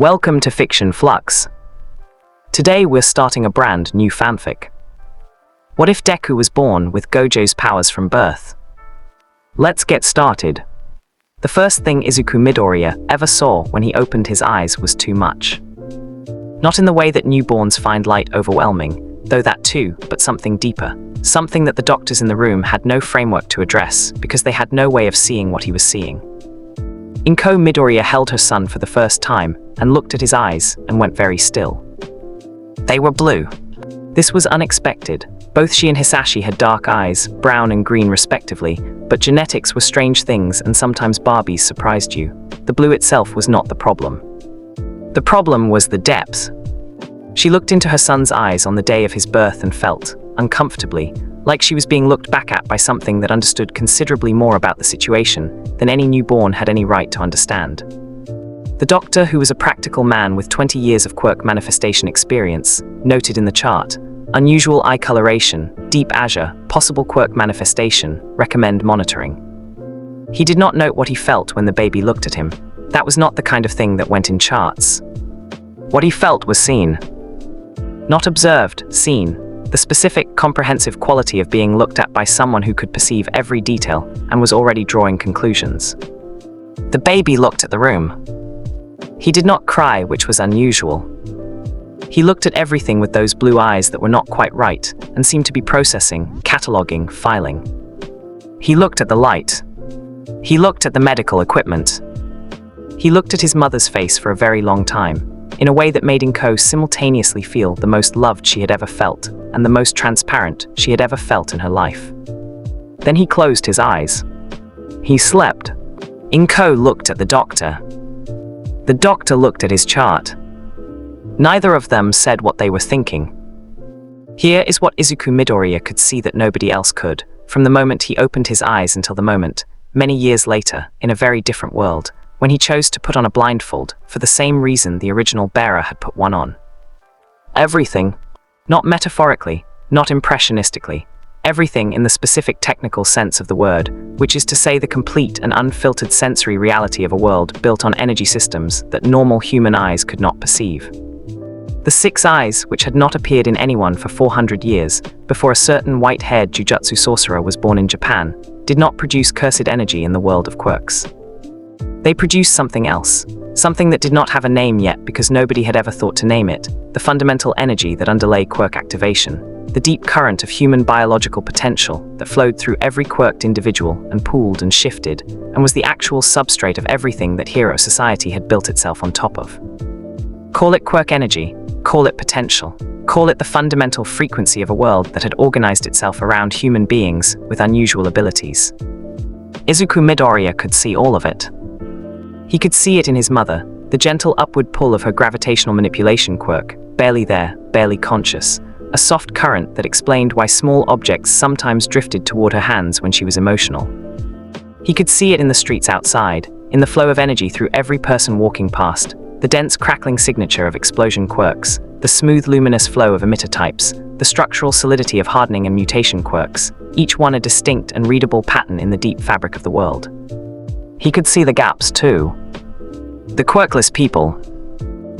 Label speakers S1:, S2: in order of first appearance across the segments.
S1: Welcome to Fiction Flux. Today we're starting a brand new fanfic. What if Deku was born with Gojo's powers from birth? Let's get started. The first thing Izuku Midoriya ever saw when he opened his eyes was too much. Not in the way that newborns find light overwhelming, though that too, but something deeper. Something that the doctors in the room had no framework to address because they had no way of seeing what he was seeing. Inko Midoriya held her son for the first time and looked at his eyes and went very still. They were blue. This was unexpected. Both she and Hisashi had dark eyes, brown and green respectively, but genetics were strange things and sometimes Barbies surprised you. The blue itself was not the problem. The problem was the depth. She looked into her son's eyes on the day of his birth and felt, uncomfortably, like she was being looked back at by something that understood considerably more about the situation than any newborn had any right to understand. The doctor, who was a practical man with 20 years of quirk manifestation experience, noted in the chart, unusual eye coloration, deep azure, possible quirk manifestation, recommend monitoring. He did not note what he felt when the baby looked at him. That was not the kind of thing that went in charts. What he felt was seen. Not observed, seen. The specific, comprehensive quality of being looked at by someone who could perceive every detail and was already drawing conclusions. The baby looked at the room. He did not cry, which was unusual. He looked at everything with those blue eyes that were not quite right and seemed to be processing, cataloging, filing. He looked at the light. He looked at the medical equipment. He looked at his mother's face for a very long time, in a way that made Inko simultaneously feel the most loved she had ever felt and the most transparent she had ever felt in her life. Then he closed his eyes. He slept. Inko looked at the doctor. The doctor looked at his chart. Neither of them said what they were thinking. Here is what Izuku Midoriya could see that nobody else could, from the moment he opened his eyes until the moment, many years later, in a very different world, when he chose to put on a blindfold for the same reason the original bearer had put one on. Everything. Not metaphorically, not impressionistically. Everything in the specific technical sense of the word, which is to say the complete and unfiltered sensory reality of a world built on energy systems that normal human eyes could not perceive. The 6 eyes, which had not appeared in anyone for 400 years, before a certain white-haired Jujutsu sorcerer was born in Japan, did not produce cursed energy in the world of quirks. They produced something else, something that did not have a name yet because nobody had ever thought to name it, the fundamental energy that underlay quirk activation, the deep current of human biological potential that flowed through every quirked individual and pooled and shifted, and was the actual substrate of everything that hero society had built itself on top of. Call it quirk energy, call it potential, call it the fundamental frequency of a world that had organized itself around human beings with unusual abilities. Izuku Midoriya could see all of it. He could see it in his mother, the gentle upward pull of her gravitational manipulation quirk, barely there, barely conscious, a soft current that explained why small objects sometimes drifted toward her hands when she was emotional. He could see it in the streets outside, in the flow of energy through every person walking past, the dense crackling signature of explosion quirks, the smooth luminous flow of emitter types, the structural solidity of hardening and mutation quirks, each one a distinct and readable pattern in the deep fabric of the world. He could see the gaps too. The quirkless people.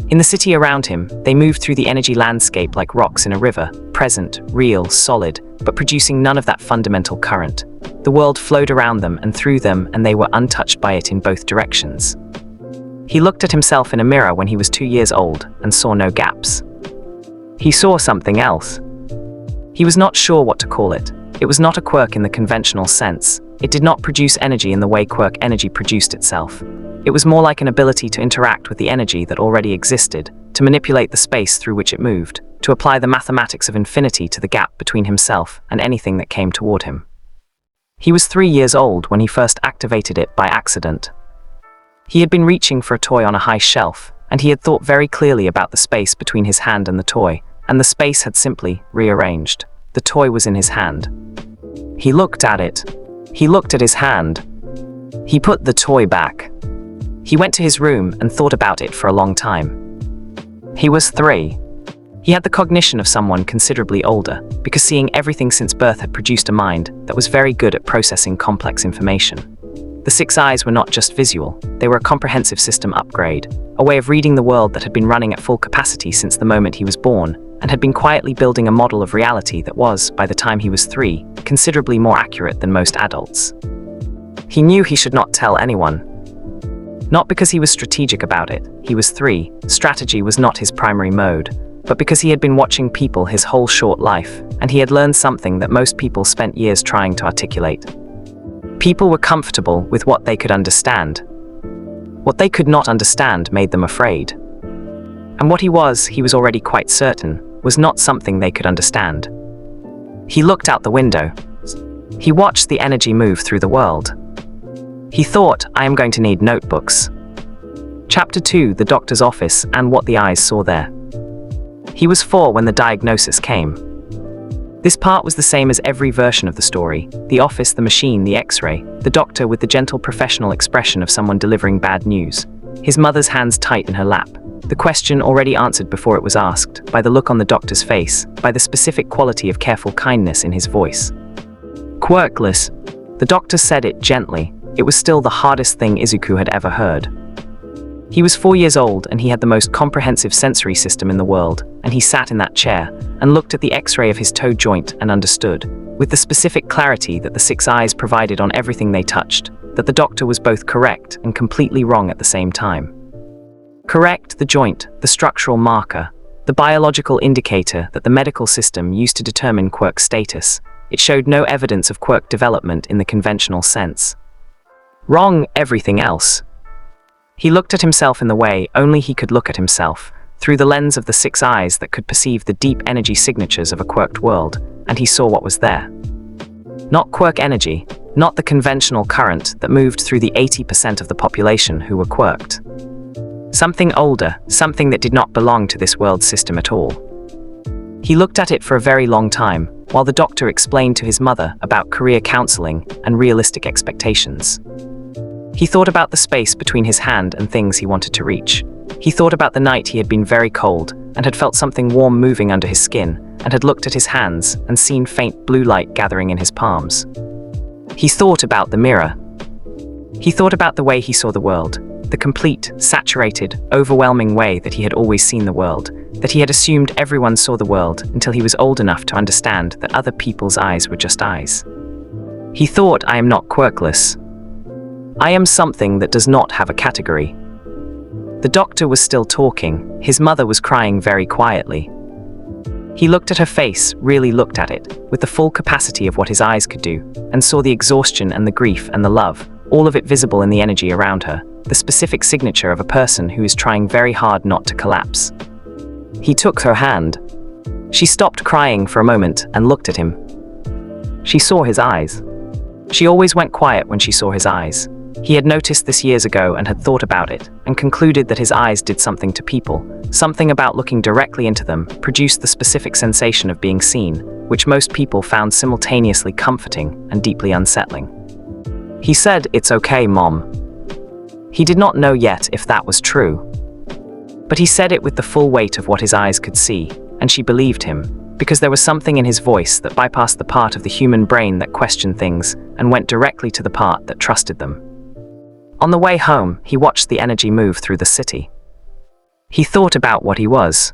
S1: In the city around him, they moved through the energy landscape like rocks in a river, present, real, solid, but producing none of that fundamental current. The world flowed around them and through them, and they were untouched by it in both directions. He looked at himself in a mirror when he was 2 years old and saw no gaps. He saw something else. He was not sure what to call it. It was not a quirk in the conventional sense. It did not produce energy in the way quirk energy produced itself. It was more like an ability to interact with the energy that already existed, to manipulate the space through which it moved, to apply the mathematics of infinity to the gap between himself and anything that came toward him. He was 3 years old when he first activated it by accident. He had been reaching for a toy on a high shelf, and he had thought very clearly about the space between his hand and the toy, and the space had simply rearranged. The toy was in his hand. He looked at it. He looked at his hand. He put the toy back. He went to his room and thought about it for a long time. He was 3. He had the cognition of someone considerably older, because seeing everything since birth had produced a mind that was very good at processing complex information. The six eyes were not just visual, they were a comprehensive system upgrade, a way of reading the world that had been running at full capacity since the moment he was born, and had been quietly building a model of reality that was, by the time he was 3, considerably more accurate than most adults. He knew he should not tell anyone. Not because he was strategic about it, he was 3, strategy was not his primary mode, but because he had been watching people his whole short life, and he had learned something that most people spent years trying to articulate. People were comfortable with what they could understand. What they could not understand made them afraid. And what he was already quite certain, was not something they could understand. He looked out the window. He watched the energy move through the world. He thought, I am going to need notebooks. Chapter 2, The Doctor's Office and What the Eyes Saw There. He was 4 when the diagnosis came. This part was the same as every version of the story: the office, the machine, the X-ray, the doctor with the gentle professional expression of someone delivering bad news, his mother's hands tight in her lap, the question already answered before it was asked, by the look on the doctor's face, by the specific quality of careful kindness in his voice. Quirkless. The doctor said it gently. It was still the hardest thing Izuku had ever heard. He was 4 years old and he had the most comprehensive sensory system in the world, and he sat in that chair and looked at the X-ray of his toe joint and understood, with the specific clarity that the six eyes provided on everything they touched, that the doctor was both correct and completely wrong at the same time. Correct, the joint, the structural marker, the biological indicator that the medical system used to determine quirk status. It showed no evidence of quirk development in the conventional sense. Wrong, everything else. He looked at himself in the way only he could look at himself, through the lens of the six eyes that could perceive the deep energy signatures of a quirked world, and he saw what was there. Not quirk energy, not the conventional current that moved through the 80% of the population who were quirked. Something older, something that did not belong to this world system at all. He looked at it for a very long time, while the doctor explained to his mother about career counseling and realistic expectations. He thought about the space between his hand and things he wanted to reach. He thought about the night he had been very cold and had felt something warm moving under his skin, and had looked at his hands and seen faint blue light gathering in his palms. He thought about the mirror. He thought about the way he saw the world, the complete, saturated, overwhelming way that he had always seen the world, that he had assumed everyone saw the world until he was old enough to understand that other people's eyes were just eyes. He thought, I am not quirkless. I am something that does not have a category. The doctor was still talking, his mother was crying very quietly. He looked at her face, really looked at it, with the full capacity of what his eyes could do, and saw the exhaustion and the grief and the love, all of it visible in the energy around her, the specific signature of a person who is trying very hard not to collapse. He took her hand. She stopped crying for a moment and looked at him. She saw his eyes. She always went quiet when she saw his eyes. He had noticed this years ago and had thought about it, and concluded that his eyes did something to people. Something about looking directly into them produced the specific sensation of being seen, which most people found simultaneously comforting and deeply unsettling. He said, "It's okay, Mom." He did not know yet if that was true. But he said it with the full weight of what his eyes could see, and she believed him, because there was something in his voice that bypassed the part of the human brain that questioned things and went directly to the part that trusted them. On the way home, he watched the energy move through the city. He thought about what he was.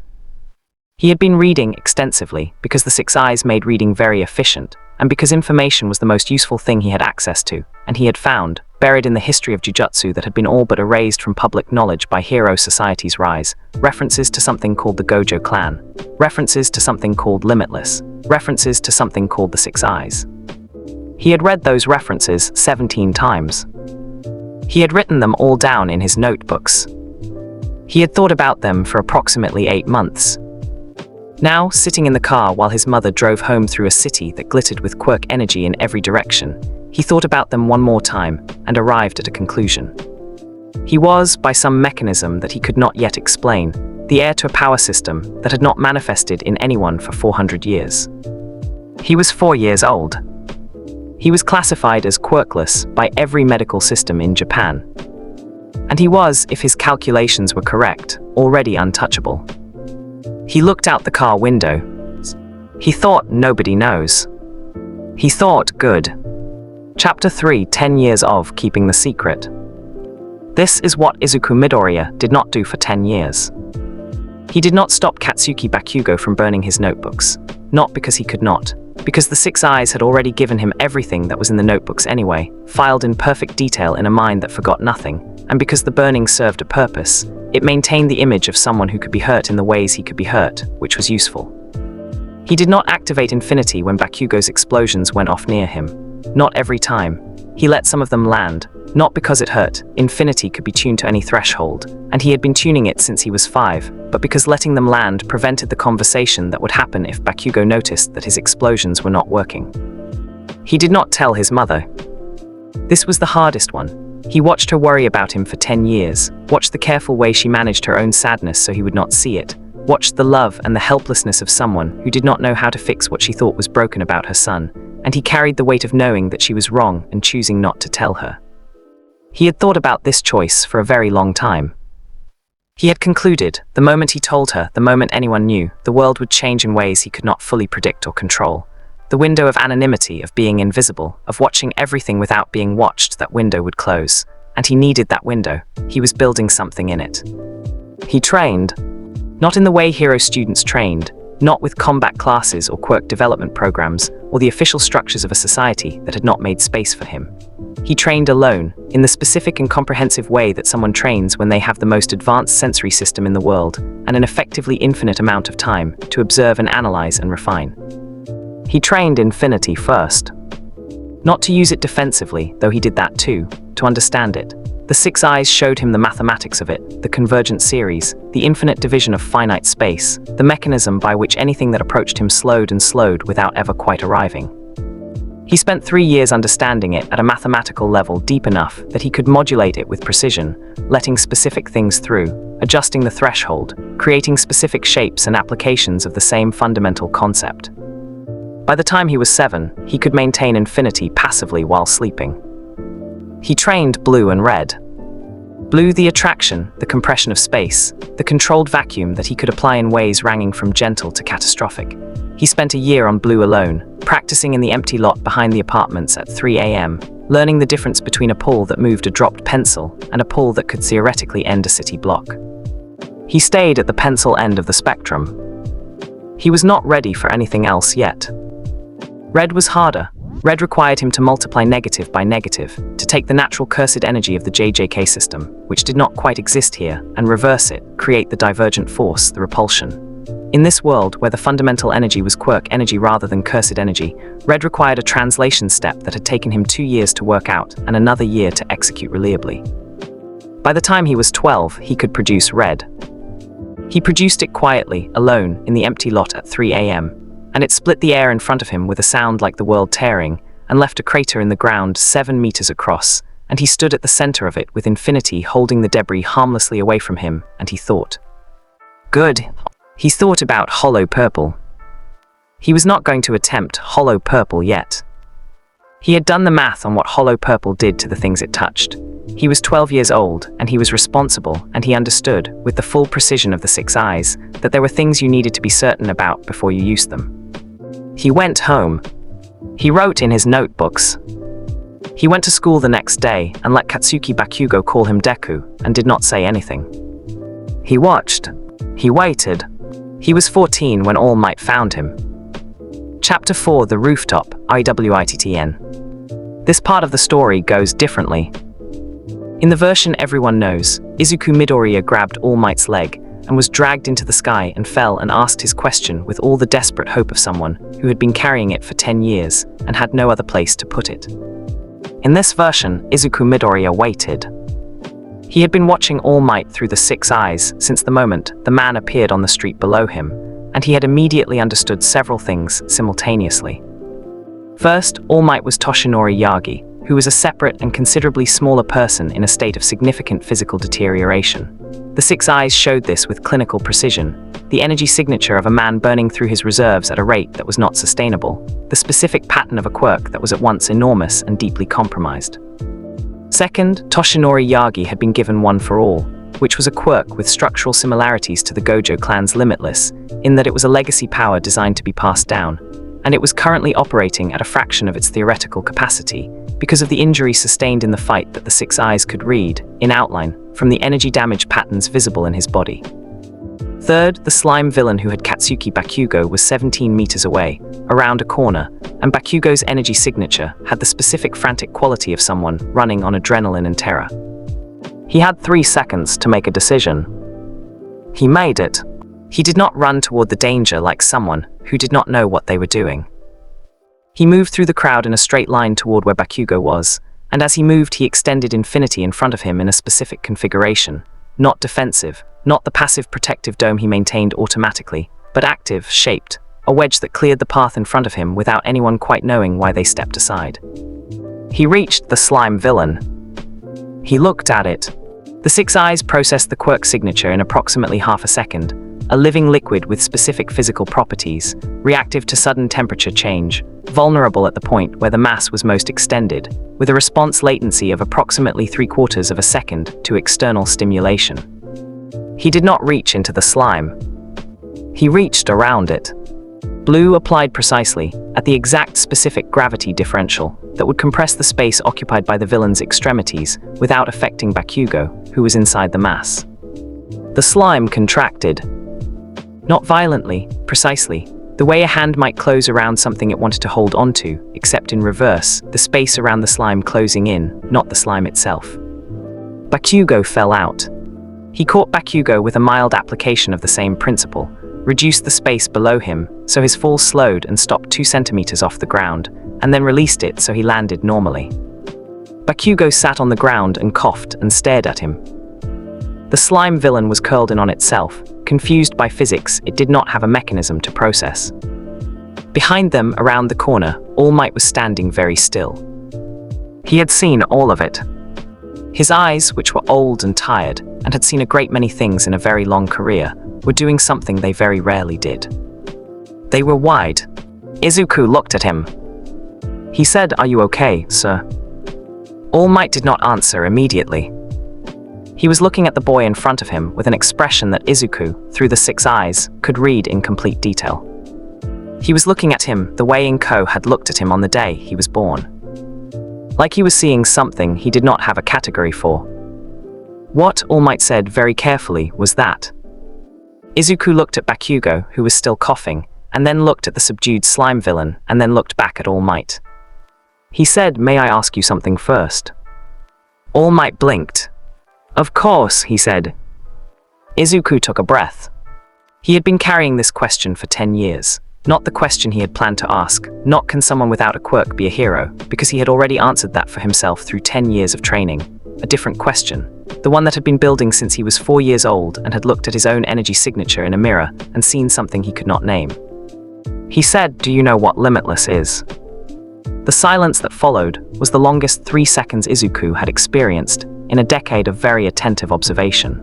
S1: He had been reading extensively because the six eyes made reading very efficient, and because information was the most useful thing he had access to, and he had found, buried in the history of Jujutsu that had been all but erased from public knowledge by Hero Society's rise, references to something called the Gojo clan, references to something called Limitless, references to something called the Six Eyes. He had read those references 17 times. He had written them all down in his notebooks. He had thought about them for approximately 8 months. Now, sitting in the car while his mother drove home through a city that glittered with quirk energy in every direction, he thought about them one more time and arrived at a conclusion. He was, by some mechanism that he could not yet explain, the heir to a power system that had not manifested in anyone for 400 years. He was 4 years old. He was classified as quirkless by every medical system in Japan. And he was, if his calculations were correct, already untouchable. He looked out the car window. He thought, nobody knows. He thought, good. Chapter 3: 10 Years of Keeping the Secret. This is what Izuku Midoriya did not do for 10 years. He did not stop Katsuki Bakugo from burning his notebooks. Not because he could not, because the Six Eyes had already given him everything that was in the notebooks anyway, filed in perfect detail in a mind that forgot nothing, and because the burning served a purpose. It maintained the image of someone who could be hurt in the ways he could be hurt, which was useful. He did not activate Infinity when Bakugo's explosions went off near him. Not every time. He let some of them land, not because it hurt. Infinity could be tuned to any threshold, and he had been tuning it since he was 5, but because letting them land prevented the conversation that would happen if Bakugo noticed that his explosions were not working. He did not tell his mother. This was the hardest one. He watched her worry about him for 10 years, watched the careful way she managed her own sadness so he would not see it, watched the love and the helplessness of someone who did not know how to fix what she thought was broken about her son, and he carried the weight of knowing that she was wrong and choosing not to tell her. He had thought about this choice for a very long time. He had concluded, the moment he told her, the moment anyone knew, the world would change in ways he could not fully predict or control. The window of anonymity, of being invisible, of watching everything without being watched, that window would close. And he needed that window. He was building something in it. He trained, not in the way hero students trained, not with combat classes or quirk development programs, or the official structures of a society that had not made space for him. He trained alone, in the specific and comprehensive way that someone trains when they have the most advanced sensory system in the world, and an effectively infinite amount of time to observe and analyze and refine. He trained Infinity first. Not to use it defensively, though he did that too, to understand it. The Six Eyes showed him the mathematics of it, the convergent series, the infinite division of finite space, the mechanism by which anything that approached him slowed and slowed without ever quite arriving. He spent 3 years understanding it at a mathematical level deep enough that he could modulate it with precision, letting specific things through, adjusting the threshold, creating specific shapes and applications of the same fundamental concept. By the time he was 7, he could maintain Infinity passively while sleeping. He trained Blue and Red. Blue, the attraction, the compression of space, the controlled vacuum that he could apply in ways ranging from gentle to catastrophic. He spent a year on Blue alone, practicing in the empty lot behind the apartments at 3 a.m., learning the difference between a pull that moved a dropped pencil and a pull that could theoretically end a city block. He stayed at the pencil end of the spectrum. He was not ready for anything else yet. Red was harder. Red required him to multiply negative by negative, to take the natural cursed energy of the JJK system, which did not quite exist here, and reverse it, create the divergent force, the repulsion. In this world, where the fundamental energy was quirk energy rather than cursed energy, Red required a translation step that had taken him 2 years to work out and another year to execute reliably. By the time he was 12, he could produce Red. He produced it quietly, alone, in the empty lot at 3 a.m., and it split the air in front of him with a sound like the world tearing, and left a crater in the ground 7 meters across, and he stood at the center of it with Infinity holding the debris harmlessly away from him, and he thought. Good. He thought about Hollow Purple. He was not going to attempt Hollow Purple yet. He had done the math on what Hollow Purple did to the things it touched. He was 12 years old, and he was responsible, and he understood, with the full precision of the Six Eyes, that there were things you needed to be certain about before you used them. He went home. He wrote in his notebooks. He went to school the next day and let Katsuki Bakugo call him Deku, and did not say anything. He watched. He waited. He was 14 when All Might found him. Chapter 4: The Rooftop, IWITTN. This part of the story goes differently. In the version everyone knows, Izuku Midoriya grabbed All Might's leg and was dragged into the sky and fell and asked his question with all the desperate hope of someone who had been carrying it for 10 years and had no other place to put it. In this version, Izuku Midoriya waited. He had been watching All Might through the Six Eyes since the moment the man appeared on the street below him, and he had immediately understood several things simultaneously. First, All Might was Toshinori Yagi, who was a separate and considerably smaller person in a state of significant physical deterioration. The Six Eyes showed this with clinical precision, the energy signature of a man burning through his reserves at a rate that was not sustainable, the specific pattern of a quirk that was at once enormous and deeply compromised. Second, Toshinori Yagi had been given One for All, which was a quirk with structural similarities to the Gojo clan's Limitless, in that it was a legacy power designed to be passed down, and it was currently operating at a fraction of its theoretical capacity, because of the injury sustained in the fight that the Six Eyes could read, in outline, from the energy damage patterns visible in his body. Third, the slime villain who had Katsuki Bakugo was 17 meters away, around a corner, and Bakugo's energy signature had the specific frantic quality of someone running on adrenaline and terror. He had 3 seconds to make a decision. He made it. He did not run toward the danger like someone who did not know what they were doing. He moved through the crowd in a straight line toward where Bakugo was, and as he moved he extended infinity in front of him in a specific configuration, not defensive, not the passive protective dome he maintained automatically, but active, shaped, a wedge that cleared the path in front of him without anyone quite knowing why they stepped aside. He reached the slime villain. He looked at it. The Six Eyes processed the quirk signature in approximately half a second, a living liquid with specific physical properties, reactive to sudden temperature change, vulnerable at the point where the mass was most extended, with a response latency of approximately 3/4 of a second to external stimulation. He did not reach into the slime. He reached around it. Blue applied precisely, at the exact specific gravity differential that would compress the space occupied by the villain's extremities without affecting Bakugo, who was inside the mass. The slime contracted. Not violently, precisely, the way a hand might close around something it wanted to hold onto, except in reverse, the space around the slime closing in, not the slime itself. Bakugo fell out. He caught Bakugo with a mild application of the same principle, reduced the space below him so his fall slowed and stopped 2 centimeters off the ground, and then released it so he landed normally. Bakugo sat on the ground and coughed and stared at him. The slime villain was curled in on itself. Confused by physics, it did not have a mechanism to process. Behind them, around the corner, All Might was standing very still. He had seen all of it. His eyes, which were old and tired, and had seen a great many things in a very long career, were doing something they very rarely did. They were wide. Izuku looked at him. He said, "Are you okay, sir?" All Might did not answer immediately. He was looking at the boy in front of him with an expression that Izuku, through the Six Eyes, could read in complete detail. He was looking at him the way Inko had looked at him on the day he was born. Like he was seeing something he did not have a category for. What All Might said very carefully was that. Izuku looked at Bakugo, who was still coughing, and then looked at the subdued slime villain, and then looked back at All Might. He said, "May I ask you something first?" All Might blinked. "Of course," he said. Izuku took a breath. He had been carrying this question for 10 years. Not the question he had planned to ask, not can someone without a quirk be a hero, because he had already answered that for himself through 10 years of training. A different question. The one that had been building since he was 4 years old and had looked at his own energy signature in a mirror and seen something he could not name. He said, "Do you know what Limitless is?" The silence that followed was the longest 3 seconds Izuku had experienced in a decade of very attentive observation.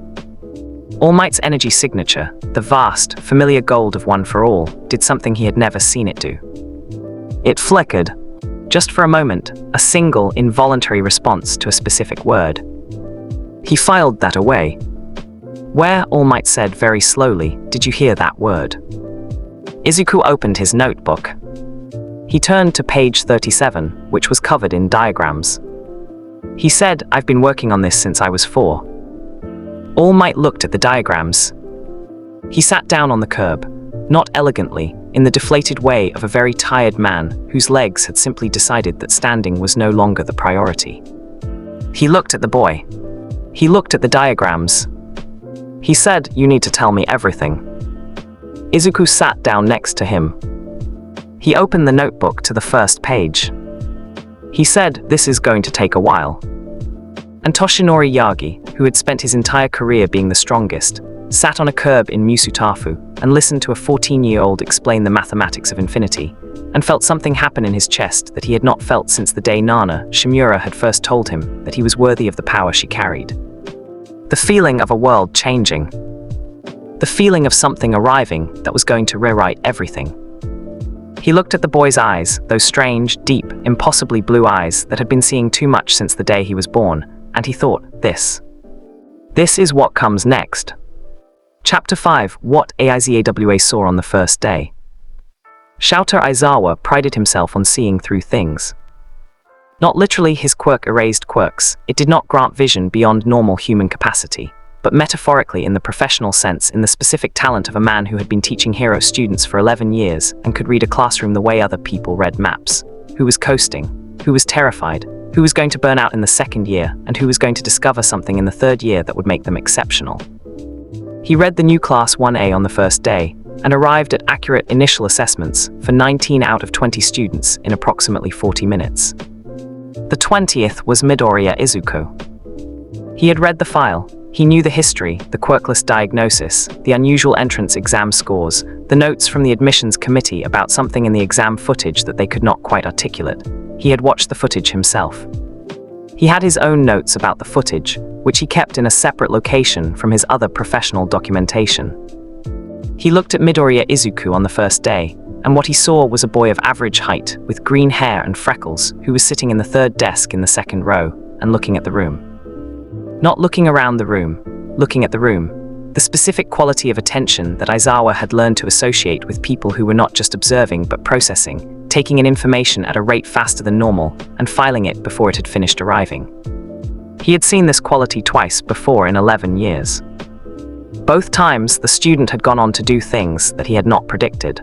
S1: All Might's energy signature, the vast, familiar gold of One for All, did something he had never seen it do. It flickered, just for a moment, a single, involuntary response to a specific word. He filed that away. "Where," All Might said very slowly, "did you hear that word?" Izuku opened his notebook. He turned to page 37, which was covered in diagrams. He said, "I've been working on this since I was 4. All Might looked at the diagrams. He sat down on the curb, not elegantly, in the deflated way of a very tired man whose legs had simply decided that standing was no longer the priority. He looked at the boy. He looked at the diagrams. He said, "You need to tell me everything." Izuku sat down next to him. He opened the notebook to the first page. He said, "This is going to take a while." And Toshinori Yagi, who had spent his entire career being the strongest, sat on a curb in Musutafu and listened to a 14-year-old explain the mathematics of infinity, and felt something happen in his chest that he had not felt since the day Nana, Shimura, had first told him that he was worthy of the power she carried. The feeling of a world changing. The feeling of something arriving that was going to rewrite everything. He looked at the boy's eyes, those strange, deep, impossibly blue eyes that had been seeing too much since the day he was born, and he thought, this is what comes next. Chapter 5, What Aizawa Saw on the First Day. Shouter Aizawa prided himself on seeing through things. Not literally his quirk erased quirks, it did not grant vision beyond normal human capacity, but metaphorically in the professional sense in the specific talent of a man who had been teaching hero students for 11 years and could read a classroom the way other people read maps, who was coasting, who was terrified, who was going to burn out in the second year, and who was going to discover something in the third year that would make them exceptional. He read the new Class 1A on the first day, and arrived at accurate initial assessments for 19 out of 20 students in approximately 40 minutes. The 20th was Midoriya Izuku. He had read the file. He knew the history, the quirkless diagnosis, the unusual entrance exam scores, the notes from the admissions committee about something in the exam footage that they could not quite articulate. He had watched the footage himself. He had his own notes about the footage, which he kept in a separate location from his other professional documentation. He looked at Midoriya Izuku on the first day, and what he saw was a boy of average height, with green hair and freckles, who was sitting in the third desk in the second row, and looking at the room. Not looking around the room, looking at the room. The specific quality of attention that Aizawa had learned to associate with people who were not just observing but processing, taking in information at a rate faster than normal, and filing it before it had finished arriving. He had seen this quality twice before in 11 years. Both times, the student had gone on to do things that he had not predicted.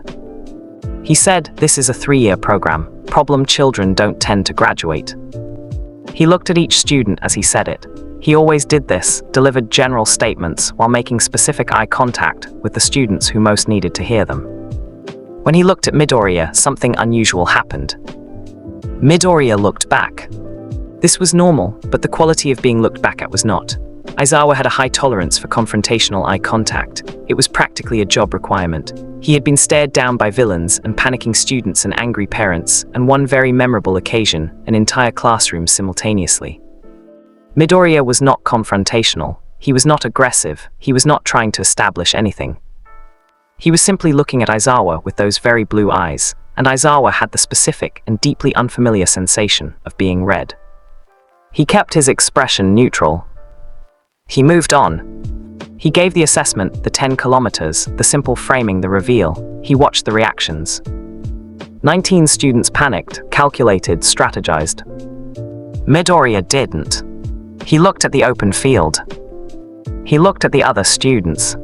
S1: He said, "This is a 3-year program. Problem children don't tend to graduate." He looked at each student as he said it. He always did this, delivered general statements while making specific eye contact with the students who most needed to hear them. When he looked at Midoriya, something unusual happened. Midoriya looked back. This was normal, but the quality of being looked back at was not. Aizawa had a high tolerance for confrontational eye contact. It was practically a job requirement. He had been stared down by villains and panicking students and angry parents, and one very memorable occasion, an entire classroom simultaneously. Midoriya was not confrontational. He was not aggressive. He was not trying to establish anything. He was simply looking at Aizawa with those very blue eyes, and Aizawa had the specific and deeply unfamiliar sensation of being read. He kept his expression neutral. He moved on. He gave the assessment, the 10 kilometers, the simple framing, the reveal. He watched the reactions. 19 students panicked, calculated, strategized. Midoriya didn't. He looked at the open field. He looked at the other students.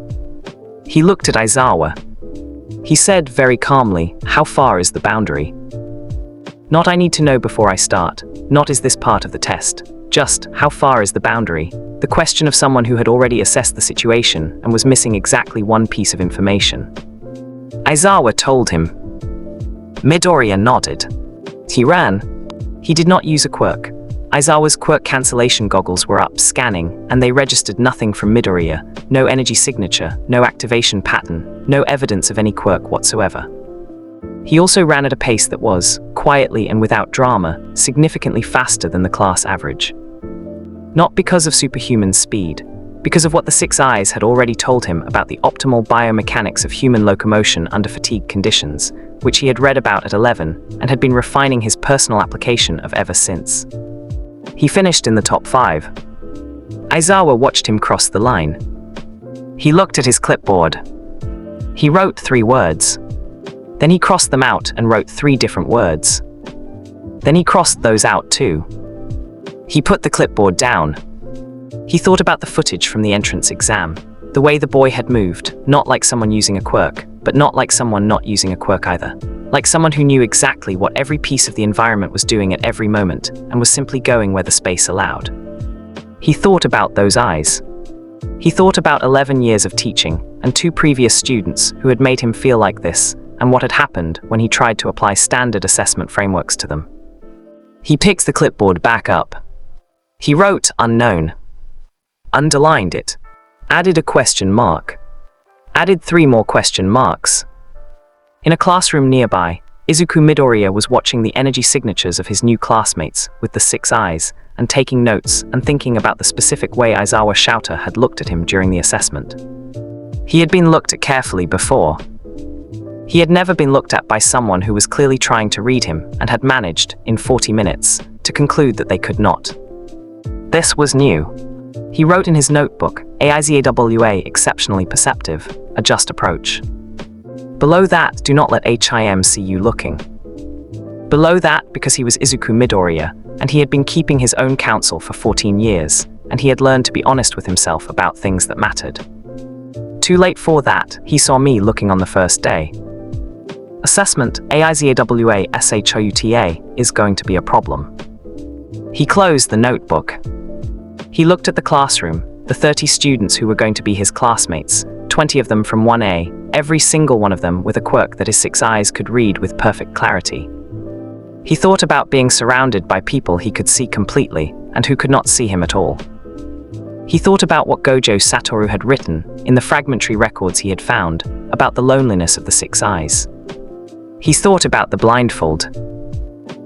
S1: He looked at Aizawa. He said very calmly, "How far is the boundary?" Not "I need to know before I start," not "Is this part of the test?" Just, "How far is the boundary?" The question of someone who had already assessed the situation and was missing exactly one piece of information. Aizawa told him. Midoriya nodded. He ran. He did not use a quirk. Aizawa's quirk cancellation goggles were up, scanning, and they registered nothing from Midoriya, no energy signature, no activation pattern, no evidence of any quirk whatsoever. He also ran at a pace that was, quietly and without drama, significantly faster than the class average. Not because of superhuman speed, because of what the 6 eyes had already told him about the optimal biomechanics of human locomotion under fatigue conditions, which he had read about at 11 and had been refining his personal application of ever since. He finished in the top 5. Aizawa watched him cross the line. He looked at his clipboard. He wrote 3 words. Then he crossed them out and wrote 3 different words. Then he crossed those out too. He put the clipboard down. He thought about the footage from the entrance exam, the way the boy had moved, not like someone using a quirk, but not like someone not using a quirk either. Like someone who knew exactly what every piece of the environment was doing at every moment, and was simply going where the space allowed. He thought about those eyes. He thought about 11 years of teaching, and 2 previous students who had made him feel like this, and what had happened when he tried to apply standard assessment frameworks to them. He picked the clipboard back up. He wrote unknown. Underlined it. Added a question mark. Added 3 more question marks. In a classroom nearby, Izuku Midoriya was watching the energy signatures of his new classmates with the 6 eyes, and taking notes and thinking about the specific way Aizawa Shouter had looked at him during the assessment. He had been looked at carefully before. He had never been looked at by someone who was clearly trying to read him and had managed, in 40 minutes, to conclude that they could not. This was new. He wrote in his notebook, AIZAWA exceptionally perceptive, a just approach. Below that, do not let HIM see you looking. Below that, because he was Izuku Midoriya, and he had been keeping his own counsel for 14 years, and he had learned to be honest with himself about things that mattered. Too late for that, he saw me looking on the first day. Assessment AIZAWA is going to be a problem. He closed the notebook. He looked at the classroom, the 30 students who were going to be his classmates, 20 of them from 1A, every single one of them with a quirk that his 6 eyes could read with perfect clarity. He thought about being surrounded by people he could see completely and who could not see him at all. He thought about what Gojo Satoru had written in the fragmentary records he had found about the loneliness of the 6 eyes. He thought about the blindfold.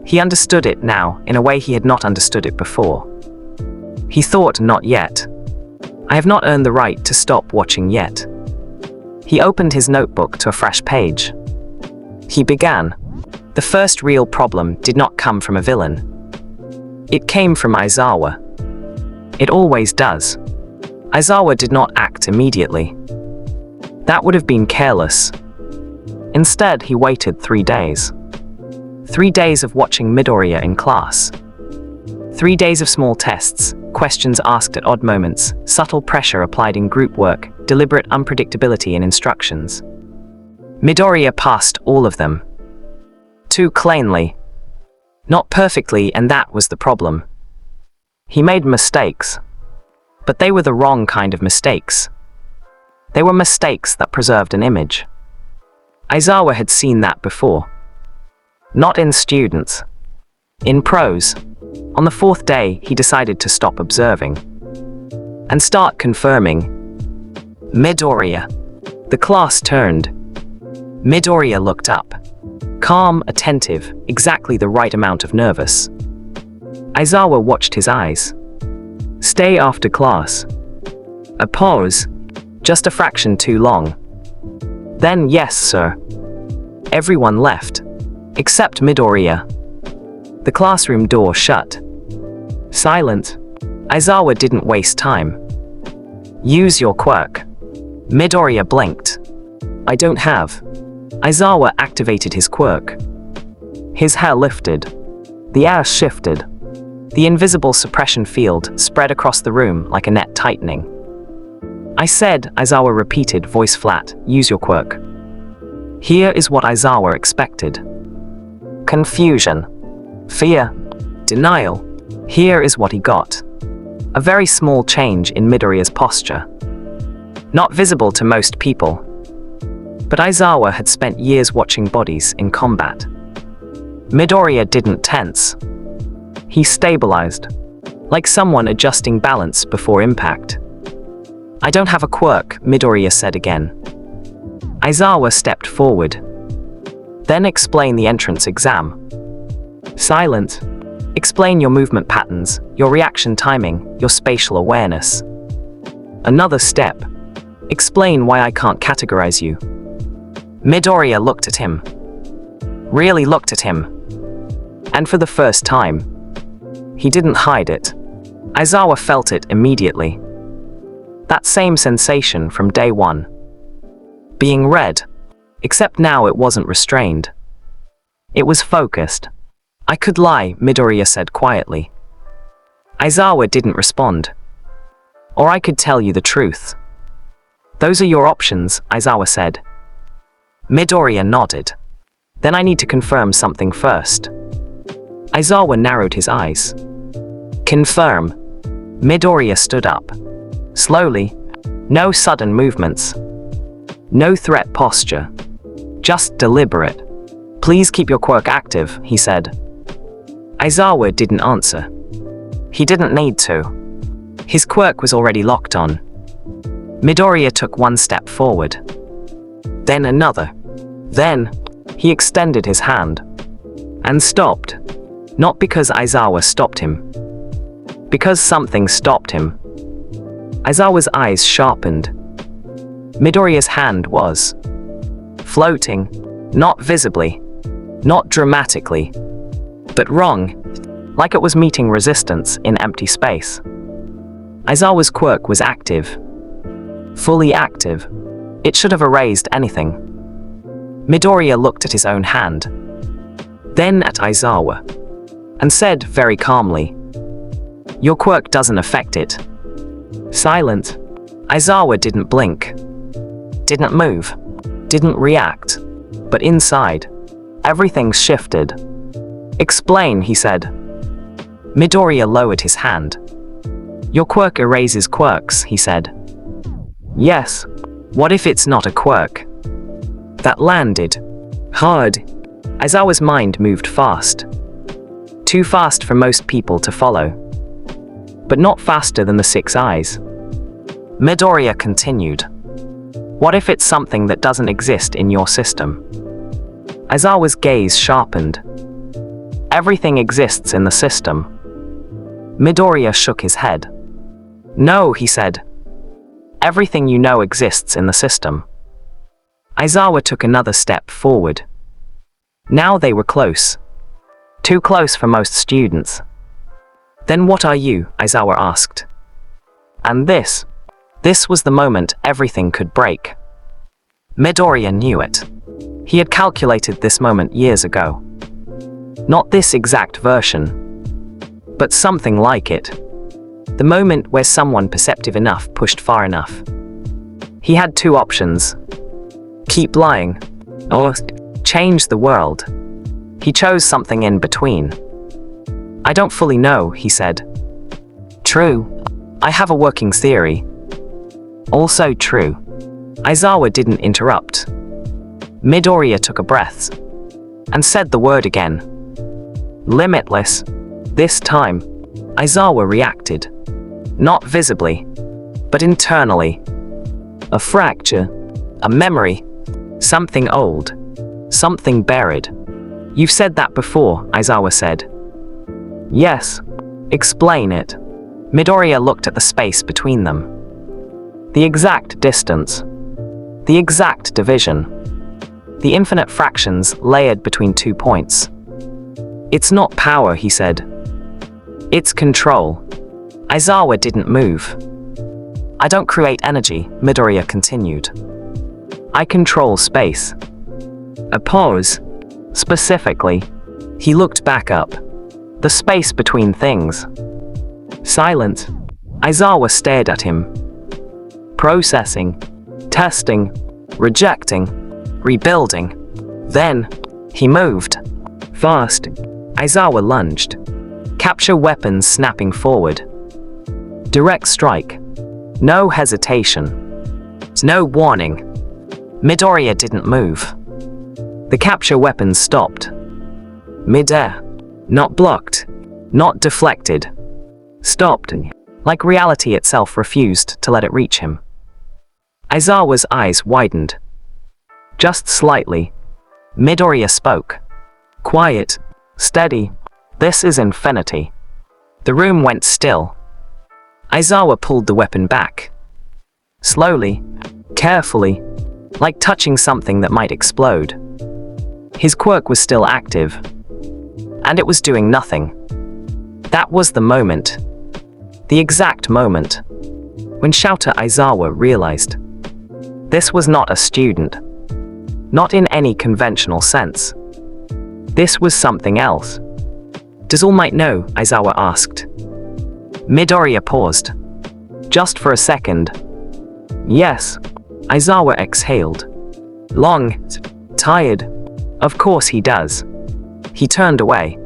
S1: He understood it now in a way he had not understood it before. He thought, not yet. I have not earned the right to stop watching yet. He opened his notebook to a fresh page. He began. The first real problem did not come from a villain. It came from Aizawa. It always does. Aizawa did not act immediately. That would have been careless. Instead, he waited 3 days. 3 days of watching Midoriya in class. 3 days of small tests, questions asked at odd moments, subtle pressure applied in group work, deliberate unpredictability in instructions. Midoriya passed all of them. Too cleanly. Not perfectly, and that was the problem. He made mistakes. But they were the wrong kind of mistakes. They were mistakes that preserved an image. Aizawa had seen that before. Not in students. In pros. On the 4th day, he decided to stop observing. And start confirming. Midoriya. The class turned. Midoriya looked up. Calm, attentive, exactly the right amount of nervous. Aizawa watched his eyes. Stay after class. A pause. Just a fraction too long. Then, yes, sir. Everyone left. Except Midoriya. The classroom door shut. Silent. Aizawa didn't waste time. Use your quirk. Midoriya blinked. I don't have. Aizawa activated his quirk. His hair lifted. The air shifted. The invisible suppression field spread across the room like a net tightening. I said, Aizawa repeated, voice flat, use your quirk. Here is what Aizawa expected. Confusion. Fear. Denial. Here is what he got. A very small change in Midoriya's posture. Not visible to most people. But Aizawa had spent years watching bodies in combat. Midoriya didn't tense. He stabilized, like someone adjusting balance before impact. I don't have a quirk, Midoriya said again. Aizawa stepped forward. Then explain the entrance exam. Silent. Explain your movement patterns, your reaction timing, your spatial awareness. Another step. Explain why I can't categorize you. Midoriya looked at him. Really looked at him. And for the first time, he didn't hide it. Aizawa felt it immediately. That same sensation from day one. Being read, except now it wasn't restrained. It was focused. I could lie, Midoriya said quietly. Aizawa didn't respond. Or I could tell you the truth. Those are your options, Aizawa said. Midoriya nodded. Then I need to confirm something first. Aizawa narrowed his eyes. Confirm. Midoriya stood up. Slowly. No sudden movements. No threat posture. Just deliberate. Please keep your quirk active, he said. Aizawa didn't answer. He didn't need to. His quirk was already locked on. Midoriya took one step forward. Then another. Then, he extended his hand. And stopped. Not because Aizawa stopped him. Because something stopped him. Aizawa's eyes sharpened. Midoriya's hand was floating, not visibly, not dramatically, but wrong, like it was meeting resistance in empty space. Aizawa's quirk was active. Fully active. It should have erased anything. Midoriya looked at his own hand. Then at Aizawa. and said very calmly, "Your quirk doesn't affect it." Silent. Aizawa didn't blink, didn't move, didn't react. But inside, everything shifted. "Explain," he said. Midoriya lowered his hand. "Your quirk erases quirks," he said. "Yes. What if it's not a quirk?" That landed hard. Aizawa's mind moved fast. Too fast for most people to follow. But not faster than the 6 eyes. Midoriya continued. "What if it's something that doesn't exist in your system?" Aizawa's gaze sharpened. "Everything exists in the system." Midoriya shook his head. "No," he said. "Everything you know exists in the system." Aizawa took another step forward. Now they were close. Too close for most students. "Then what are you?" Aizawa asked. And this was the moment everything could break. Midoriya knew it. He had calculated this moment years ago. Not this exact version, but something like it. The moment where someone perceptive enough pushed far enough. He had 2 options. Keep lying, or change the world. He chose something in between. "I don't fully know," he said. "True. I have a working theory." "Also true." Aizawa didn't interrupt. Midoriya took a breath and said the word again. "Limitless." This time, Aizawa reacted. Not visibly, but internally. A fracture, a memory, something old, something buried. "You've said that before," Aizawa said. "Yes. Explain it." Midoriya looked at the space between them. The exact distance. The exact division. The infinite fractions layered between 2 points. "It's not power," he said. "It's control." Aizawa didn't move. "I don't create energy," Midoriya continued. "I control space." A pause. Specifically, he looked back up. The space between things. Silent. Aizawa stared at him. Processing. Testing. Rejecting. Rebuilding. Then, he moved. Fast. Aizawa lunged. Capture weapons snapping forward. Direct strike. No hesitation. No warning. Midoriya didn't move. The capture weapons stopped. Mid-air. Not blocked. Not deflected. Stopped, like reality itself refused to let it reach him. Aizawa's eyes widened. Just slightly. Midoriya spoke. Quiet. Steady. "This is infinity." The room went still. Aizawa pulled the weapon back. Slowly. Carefully. Like touching something that might explode. His quirk was still active. And it was doing nothing. That was the moment. The exact moment. When Shouter Aizawa realized. This was not a student. Not in any conventional sense. This was something else. "Does All Might know?" Aizawa asked. Midoriya paused. Just for a second. "Yes." Aizawa exhaled. Long. Tired. "Of course he does." He turned away.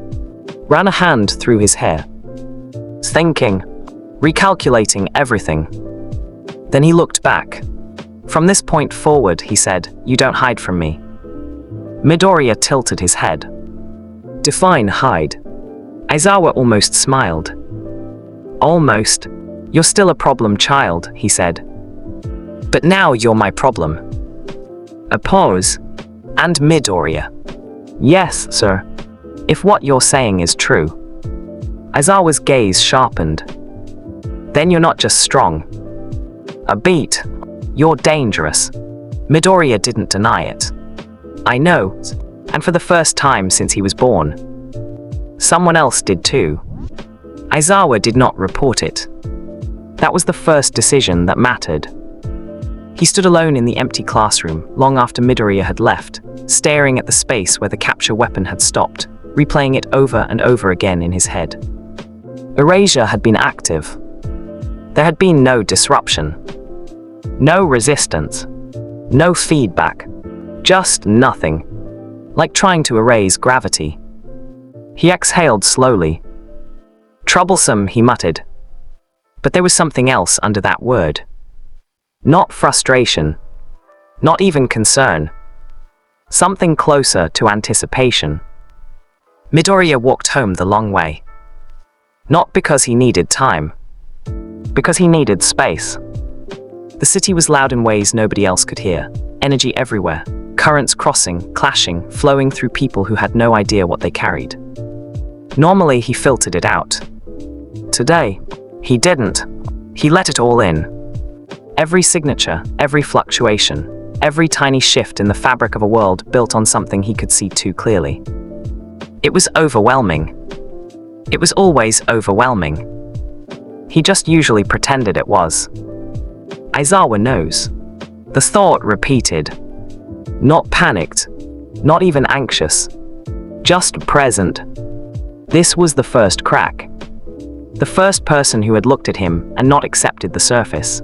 S1: Ran a hand through his hair. Thinking. Recalculating everything. Then he looked back. "From this point forward," he said, "you don't hide from me." Midoriya tilted his head. "Define hide." Aizawa almost smiled. "Almost. You're still a problem child," he said. "But now you're my problem." A pause. And Midoriya. "Yes, sir. If what you're saying is true." Aizawa's gaze sharpened. "Then you're not just strong. A beat. You're dangerous." Midoriya didn't deny it. "I know, and for the first time since he was born. Someone else did too." Aizawa did not report it. That was the first decision that mattered. He stood alone in the empty classroom, long after Midoriya had left, staring at the space where the capture weapon had stopped. replaying it over and over again in his head. Erasure had been active. There had been no disruption. No resistance. No feedback. Just nothing. Like trying to erase gravity. He exhaled slowly. Troublesome, he muttered. But there was something else under that word. Not frustration. Not even concern. Something closer to anticipation. Midoriya walked home the long way. Not because he needed time. Because he needed space. The city was loud in ways nobody else could hear. Energy everywhere. Currents crossing, clashing, flowing through people who had no idea what they carried. Normally, he filtered it out. Today, he didn't. He let it all in. Every signature, every fluctuation, every tiny shift in the fabric of a world built on something he could see too clearly. It was overwhelming. It was always overwhelming. He just usually pretended it was. Aizawa knows. The thought repeated. Not panicked. Not even anxious. Just present. This was the first crack. The first person who had looked at him and not accepted the surface.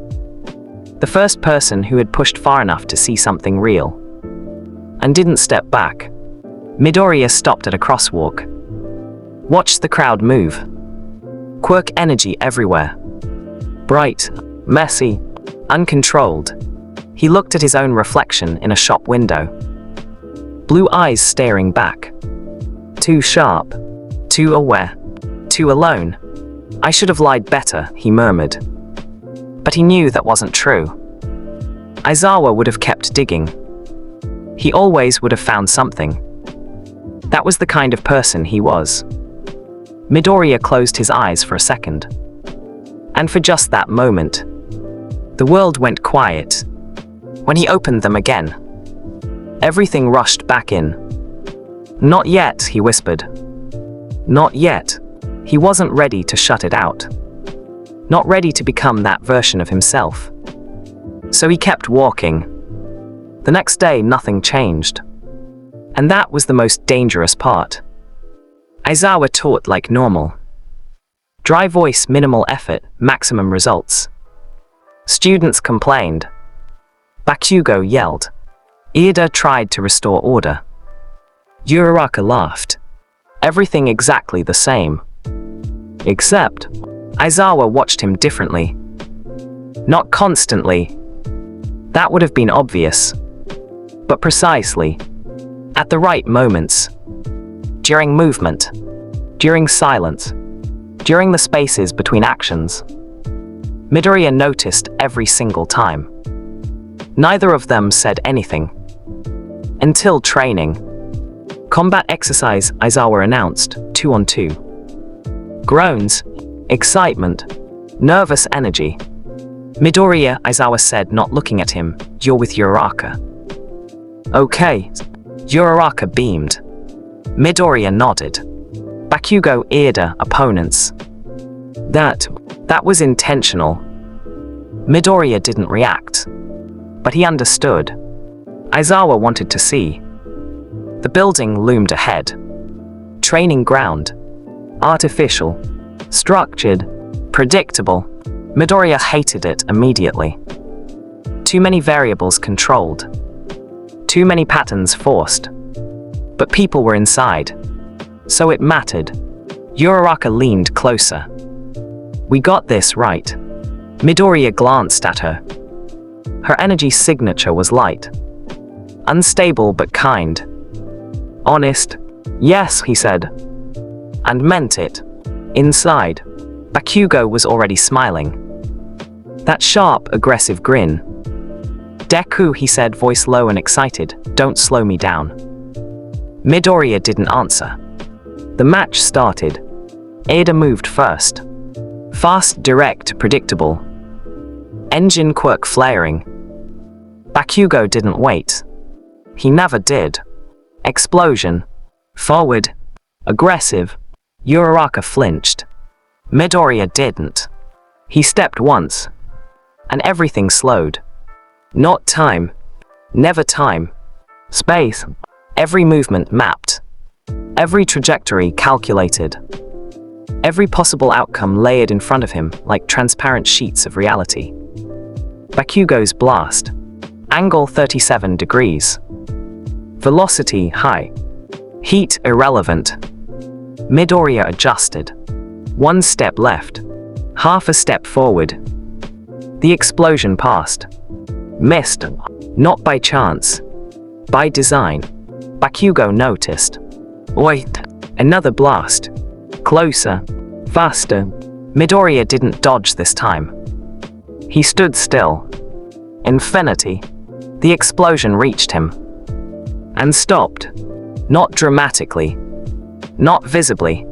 S1: The first person who had pushed far enough to see something real. And didn't step back. Midoriya stopped at a crosswalk. Watched the crowd move. Quirk energy everywhere. Bright, messy, uncontrolled. He looked at his own reflection in a shop window. Blue eyes staring back. Too sharp. Too aware. Too alone. I should have lied better, he murmured. But he knew that wasn't true. Aizawa would have kept digging. He always would have found something. That was the kind of person he was. Midoriya closed his eyes for a second. And for just that moment, the world went quiet. When he opened them again, everything rushed back in. Not yet, he whispered. Not yet. He wasn't ready to shut it out. Not ready to become that version of himself. So he kept walking. The next day, nothing changed. And that was the most dangerous part. Aizawa taught like normal. Dry voice, minimal effort, maximum results. Students complained. Bakugo yelled. Ida tried to restore order. Uraraka laughed. Everything exactly the same. Except, Aizawa watched him differently. Not constantly. That would have been obvious. But precisely. At the right moments. During movement. During silence. During the spaces between actions. Midoriya noticed every single time. Neither of them said anything. Until training. Combat exercise, Aizawa announced, 2-on-2. Groans. Excitement. Nervous energy. Midoriya, Aizawa said, not looking at him, you're with Uraraka. Okay. Uraraka beamed. Midoriya nodded. Bakugo, Ida, opponents. That was intentional. Midoriya didn't react. But he understood. Aizawa wanted to see. The building loomed ahead. Training ground. Artificial. Structured. Predictable. Midoriya hated it immediately. Too many variables controlled. Too many patterns forced. But people were inside. So it mattered. Uraraka leaned closer. We got this right. Midoriya glanced at her. Her energy signature was light. Unstable but kind. Honest. Yes, he said. And meant it. Inside. Bakugo was already smiling. That sharp, aggressive grin. Deku, he said, voice low and excited, don't slow me down. Midoriya didn't answer. The match started. Ida moved first. Fast, direct, predictable. Engine quirk flaring. Bakugo didn't wait. He never did. Explosion. Forward. Aggressive. Uraraka flinched. Midoriya didn't. He stepped once. And everything slowed. Not time. Never time. Space. Every movement mapped. Every trajectory calculated. Every possible outcome layered in front of him like transparent sheets of reality. Bakugo's blast. Angle 37 degrees. Velocity high. Heat irrelevant. Midoriya adjusted. One step left. Half a step forward. The explosion passed. Missed. Not by chance. By design. Bakugo noticed. Wait. Another blast. Closer. Faster. Midoriya didn't dodge this time. He stood still. Infinity. The explosion reached him. And stopped. Not dramatically. Not visibly.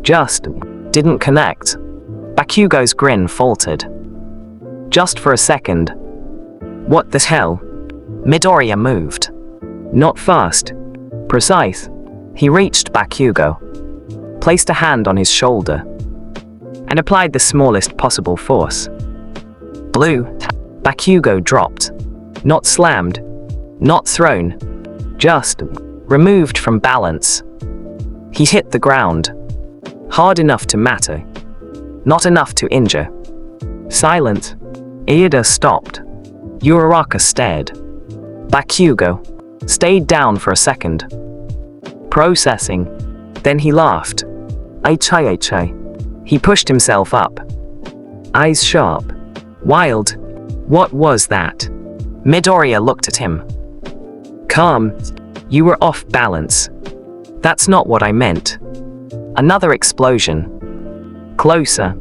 S1: Just didn't connect. Bakugo's grin faltered. Just for a second. What the hell? Midoriya moved. Not fast. Precise. He reached Bakugo. Placed a hand on his shoulder. And applied the smallest possible force. Blue. Bakugo dropped. Not slammed. Not thrown. Just removed from balance. He hit the ground. Hard enough to matter. Not enough to injure. Silent. Iida stopped. Uraraka stared. Bakugo stayed down for a second. Processing. Then he laughed. Aichai. He pushed himself up. Eyes sharp. Wild. What was that? Midoriya looked at him. Calm. You were off balance. That's not what I meant. Another explosion. Closer.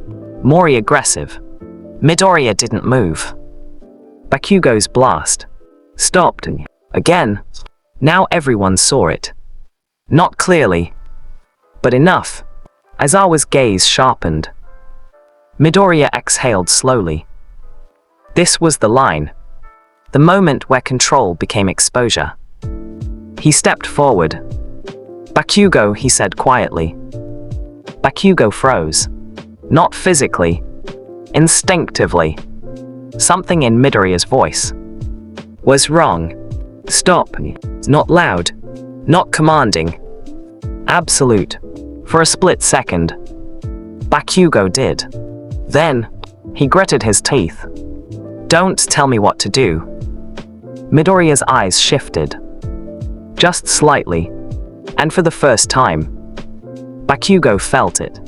S1: More aggressive. Midoriya didn't move. Bakugo's blast. Stopped. Again. Now everyone saw it. Not clearly. But enough. Aizawa's gaze sharpened. Midoriya exhaled slowly. This was the line. The moment where control became exposure. He stepped forward. Bakugo, he said quietly. Bakugo froze. Not physically. Instinctively. Something in Midoriya's voice was wrong. Stop. Not loud. Not commanding. Absolute. For a split second. Bakugo did. Then, he gritted his teeth. Don't tell me what to do. Midoriya's eyes shifted. Just slightly. And for the first time, Bakugo felt it.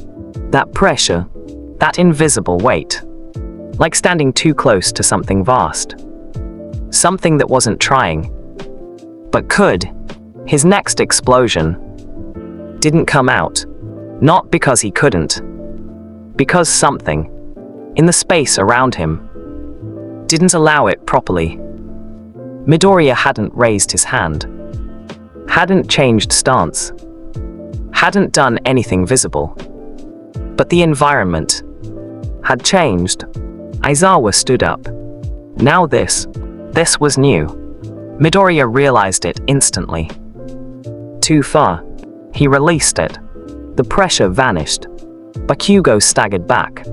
S1: That pressure. That invisible weight. Like standing too close to something vast. Something that wasn't trying. But could. His next explosion didn't come out. Not because he couldn't. Because something, in the space around him, didn't allow it properly. Midoriya hadn't raised his hand. Hadn't changed stance. Hadn't done anything visible. But the environment had changed. Aizawa stood up. Now this was new. Midoriya realized it instantly. Too far. He released it. The pressure vanished. Bakugo staggered back.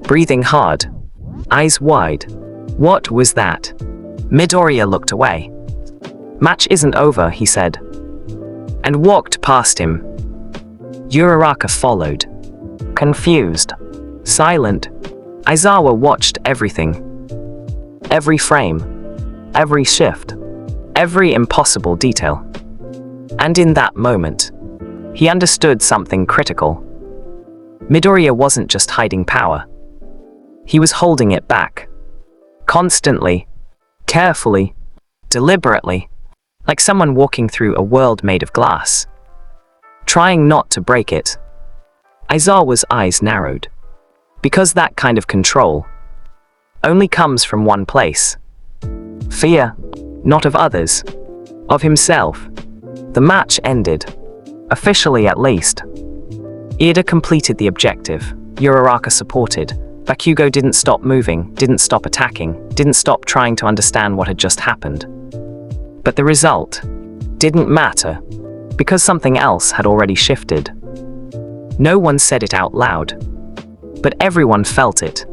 S1: Breathing hard. Eyes wide. What was that? Midoriya looked away. Match isn't over, he said. And walked past him. Uraraka followed. Confused. Silent. Aizawa watched everything. Every frame. Every shift. Every impossible detail. And in that moment, he understood something critical. Midoriya wasn't just hiding power. He was holding it back. Constantly. Carefully. Deliberately. Like someone walking through a world made of glass. Trying not to break it. Aizawa's eyes narrowed. Because that kind of control only comes from one place. Fear. Not of others. Of himself. The match ended. Officially at least. Iida completed the objective. Uraraka supported. Bakugo didn't stop moving, didn't stop attacking, didn't stop trying to understand what had just happened. But the result didn't matter, because something else had already shifted. No one said it out loud, but everyone felt it.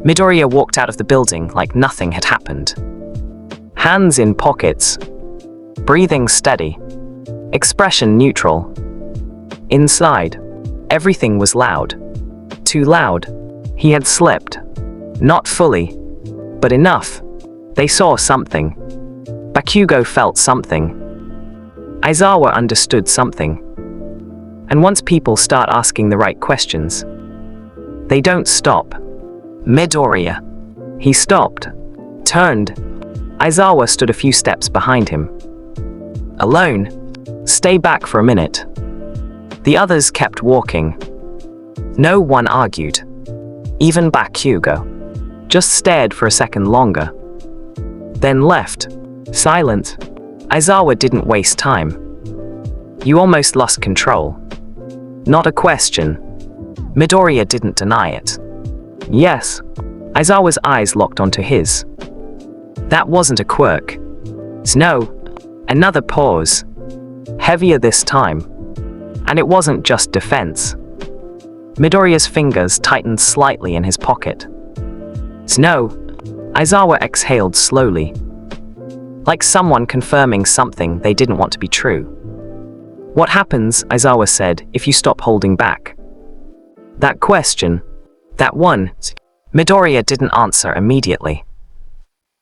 S1: Midoriya walked out of the building like nothing had happened. Hands in pockets. Breathing steady. Expression neutral. Inside, everything was loud. Too loud. He had slipped. Not fully, but enough. They saw something. Bakugo felt something. Aizawa understood something. And once people start asking the right questions, they don't stop. Midoriya. He stopped, turned. Aizawa stood a few steps behind him. Alone. Stay back for a minute. The others kept walking. No one argued. Even Bakugo. Just stared for a second longer. Then left. Silent. Aizawa didn't waste time. You almost lost control. Not a question. Midoriya didn't deny it. Yes. Aizawa's eyes locked onto his. That wasn't a quirk. No. Another pause. Heavier this time. And it wasn't just defense. Midoriya's fingers tightened slightly in his pocket. No. Aizawa exhaled slowly. Like someone confirming something they didn't want to be true. What happens, Aizawa said, if you stop holding back? That question. That one. Midoriya didn't answer immediately.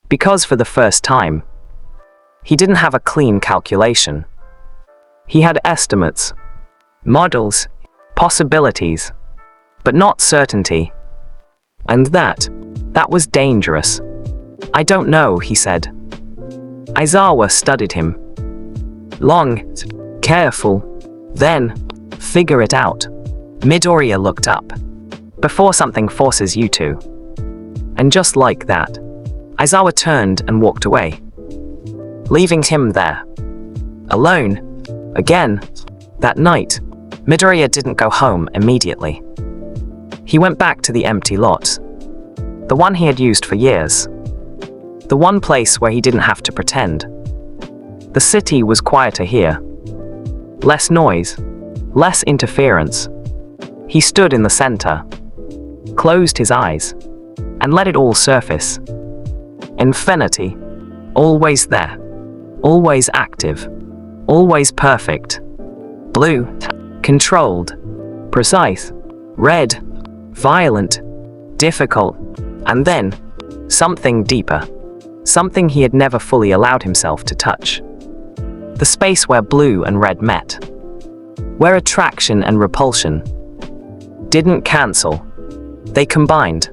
S1: Because for the first time, he didn't have a clean calculation. He had estimates, models, possibilities, but not certainty. And that was dangerous. I don't know, he said. Aizawa studied him. Long, careful, then, figure it out. Midoriya looked up. Before something forces you to. And just like that, Aizawa turned and walked away. Leaving him there. Alone. Again. That night, Midoriya didn't go home immediately. He went back to the empty lot. The one he had used for years. The one place where he didn't have to pretend. The city was quieter here. Less noise. Less interference. He stood in the center. Closed his eyes. And let it all surface. Infinity. Always there. Always active. Always perfect. Blue. Controlled. Precise. Red. Violent. Difficult. And then, something deeper. Something he had never fully allowed himself to touch. The space where blue and red met. Where attraction and repulsion didn't cancel. They combined.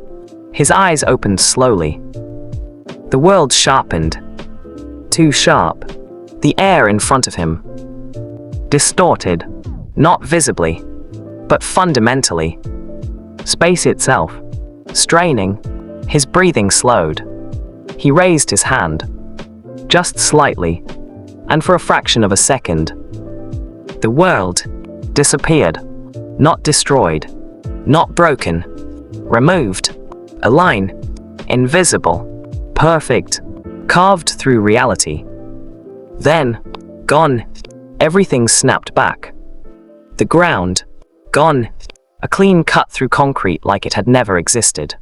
S1: His eyes opened slowly. The world sharpened. Too sharp. The air in front of him. Distorted. Not visibly, but fundamentally. Space itself. Straining. His breathing slowed. He raised his hand. Just slightly. And for a fraction of a second, the world disappeared. Not destroyed. Not broken. Removed. A line. Invisible. Perfect. Carved through reality. Then, gone. Everything snapped back. The ground. Gone. A clean cut through concrete like it had never existed.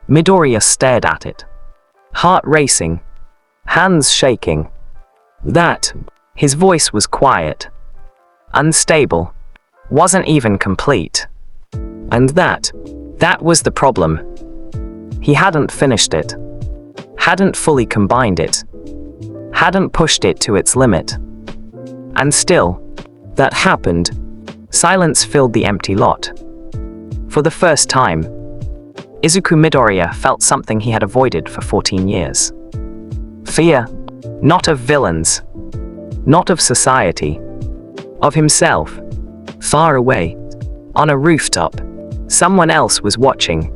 S1: Midoriya stared at it. Heart racing. Hands shaking. That. His voice was quiet. Unstable. Wasn't even complete. And that was the problem. He hadn't finished it. Hadn't fully combined it. Hadn't pushed it to its limit. And still, that happened. Silence filled the empty lot. For the first time, Izuku Midoriya felt something he had avoided for 14 years. Fear, not of villains, not of society, of himself. Far away, on a rooftop, someone else was watching.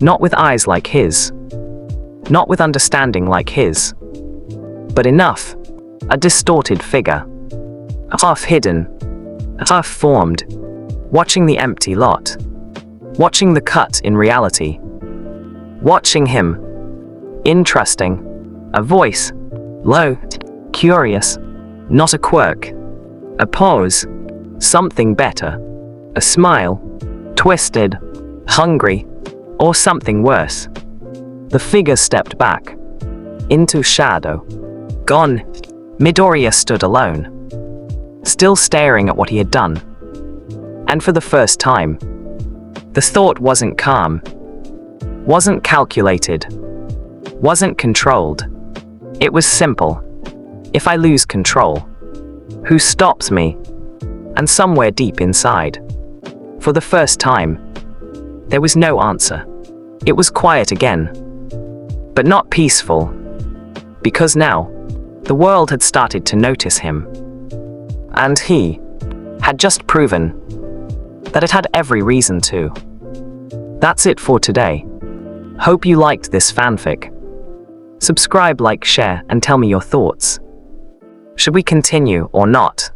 S1: Not with eyes like his, not with understanding like his, but enough, a distorted figure, half hidden, half formed, watching the empty lot, watching the cut in reality, watching him. Interesting, a voice, low, curious, not a quirk, a pause, something better, a smile, twisted, hungry, or something worse. The figure stepped back, into shadow. Gone. Midoriya stood alone. still staring at what he had done. And for the first time, the thought wasn't calm, wasn't calculated, wasn't controlled. It was simple. If I lose control, who stops me? And somewhere deep inside, for the first time, there was no answer. It was quiet again, but not peaceful, because now, the world had started to notice him. And he had just proven that it had every reason to. That's it for today. Hope you liked this fanfic. Subscribe, like, share, and tell me your thoughts. Should we continue or not?